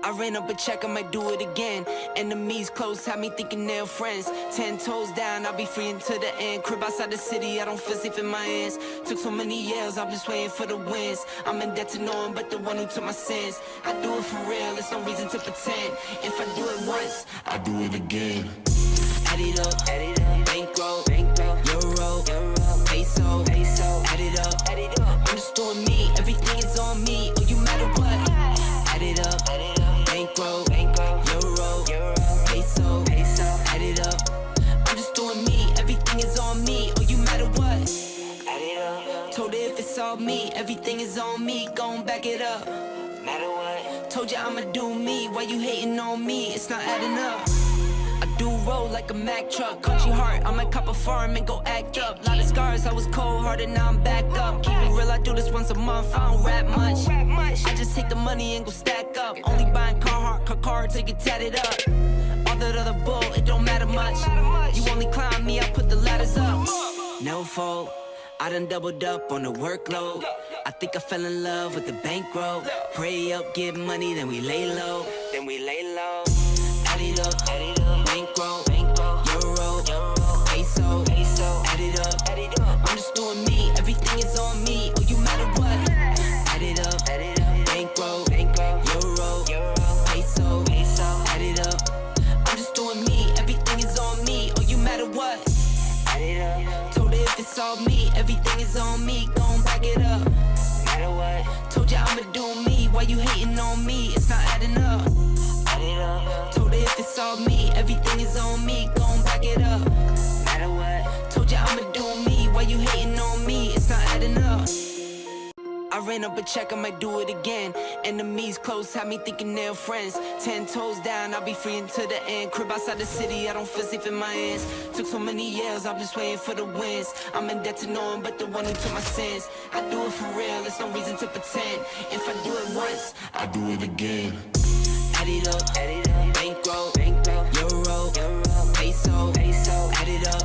I ran up a check, I might do it again. Enemies close, had me thinking they're friends. 10 toes down, I'll be free until the end. Crib outside the city, I don't feel safe in my hands. Took so many years, I'm just waiting for the wins. I'm in debt to no one but the one who took my sins. I do it for real, there's no reason to pretend. If I do it once, I do it again. Add it up, bankroll, euro, peso, add it up. I'm just doing me, everything is on me. Oh, you matter what? Add it up, bankroll, euro, peso, add it up. I'm just doing me, everything is on me. Oh, you matter what? Add it up. Told her if it's all me, everything is on me. Gon' back it up. Matter what? Told ya I'ma do me. Why you hating on me? It's not adding up. I do roll like a Mack truck. Country heart, I might cop a farm and go act up. Lot of scars, I was cold-hearted, now I'm back up. Keep it real, I do this once a month, I don't rap much. I just take the money and go stack up. Only buying car to get tatted up. All that other bull, it don't matter much. You only climb me, I put the ladders up. No fault, I done doubled up on the workload. I think I fell in love with the bankroll. Pray up, get money, then we lay low. Add it up, bankroll, euro, peso, add it up. I'm just doing me, everything is on me. Oh, you matter what? Add it up, bankroll, euro, peso, add it up. I'm just doing me, everything is on me. Oh, you matter what? Add it up. Told her if it's all me, everything is on me. Gon' back it up. Matter what? Told ya I'ma do me. Why you hating on me? It's not adding up. Told her if it's all me, everything is on me. Gon' back it up. Matter what? Told ya I'ma do me. Why you hating on me? It's not adding up. I ran up a check, I might do it again. Enemies close, had me thinking they're friends. 10 toes down, I'll be free until the end. Crib outside the city, I don't feel safe in my hands. Took so many years, I'm just waiting for the wins. I'm in debt to no one but the one who took my sins. I do it for real, there's no reason to pretend. If I do it once, I do it again. Add it up, bankroll, euro, peso, add it up.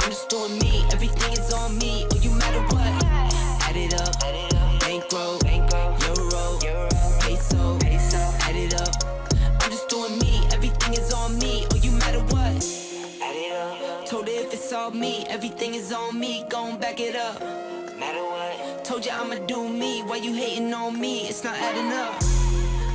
I'm just doing me, everything is on me. Oh, you matter what? Add it up, bankroll, euro, peso, add it up. I'm just doing me, everything is on me. Oh, you matter what? Add it up. Told her if it's all me, everything is on me. Gon' back it up. Matter what? Told ya I'ma do me. Why you hating on me? It's not adding up.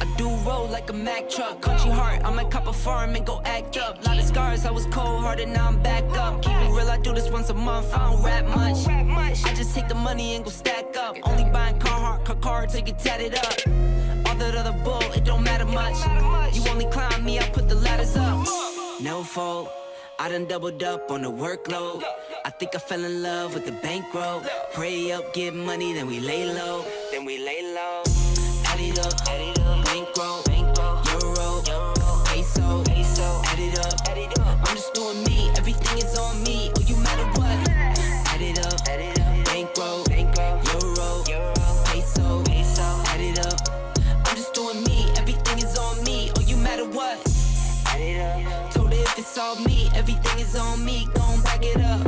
I do roll like a Mack truck. Country heart, I might cop a farm and go act up. Lot of scars, I was cold-hearted, now I'm back up. Keep it real, I do this once a month, I don't rap much. I just take the money and go stack up. Only buying car to get tatted up. All that other bull, it don't matter much. You only climb me, I put the ladders up. No fault, I done doubled up on the workload. I think I fell in love with the bankroll. Pray up, get money, then we lay low. Add it up, bankroll, euro, peso, add it up. I'm just doing me, everything is on me. Oh, you matter what? Add it up, bankroll, euro, peso, add it up. I'm just doing me, everything is on me. Oh, you matter what? Add it up. Told her if it's all me, everything is on me. Gon' back it up.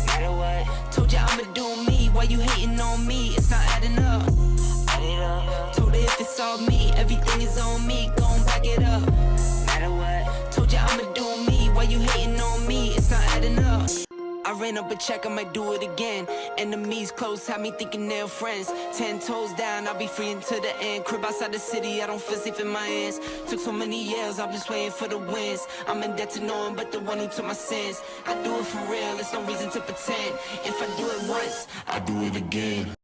Matter what? Told ya I'ma do me. Why you hating on me? It's not adding up. Told her if it's all me, everything is on me. Gon' back it up. Matter what? Told ya I'ma do me. Why you hating on me? It's not adding up. I ran up a check, I might do it again. Enemies close, had me thinking they're friends. 10 toes down, I'll be free until the end. Crib outside the city, I don't feel safe in my hands. Took so many years, I'm just waiting for the wins. I'm in debt to no one but the one who took my sins. I do it for real, there's no reason to pretend. If I do it once, I do it again.